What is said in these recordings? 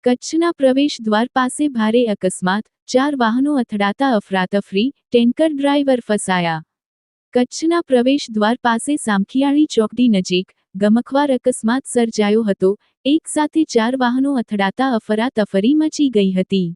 કચ્છના પ્રવેશ દ્વાર પાસે ભારે અકસ્માત, 4 વાહનો અથડાતા અફરાતફરી, ટેન્કર ડ્રાઈવર ફસાયા. કચ્છના પ્રવેશ દ્વાર પાસે સામખિયાળી ચોકડી નજીક ગમખ્વાર અકસ્માત સર્જાયો હતો. એક સાથે 4 વાહનો અથડાતા અફરાતફરી મચી ગઈ હતી.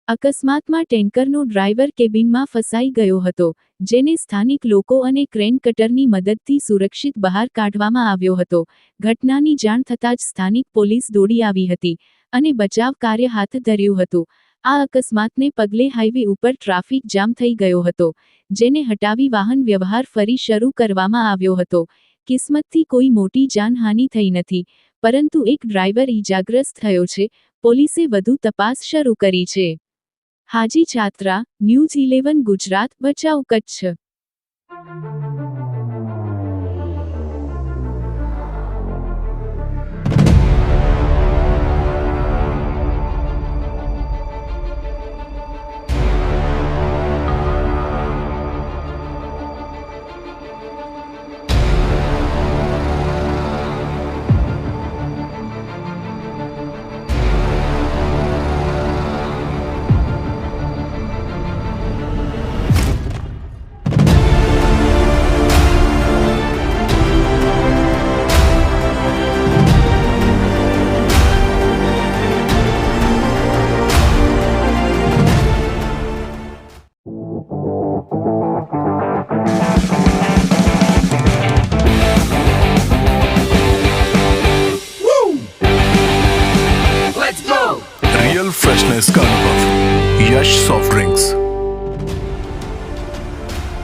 અકસ્માતમાં ટેન્કરનો ડ્રાઈવર કેબિનમાં ફસાઈ ગયો હતો, જેને સ્થાનિક લોકો અને ક્રેન કટરની મદદથી સુરક્ષિત બહાર કાઢવામાં આવ્યો હતો. ઘટનાની જાણ થતાં જ સ્થાનિક પોલીસ દોડી આવી હતી અને બચાવ કાર્ય હાથ ધર્યું હતું. આ અકસ્માતને પગલે હાઈવે ઉપર ટ્રાફિક જામ થઈ ગયો હતો, જેને હટાવી વાહન વ્યવહાર ફરી શરૂ કરવામાં આવ્યો હતો. કિસ્મતથી કોઈ મોટી જાનહાનિ થઈ નથી, પરંતુ એક ડ્રાઈવર ઈજાગ્રસ્ત થયો છે. પોલીસે વધુ તપાસ શરૂ કરી છે. હાજી છાત્રા, ન્યૂઝ 11 ગુજરાત, ભચાઉ, કચ્છ.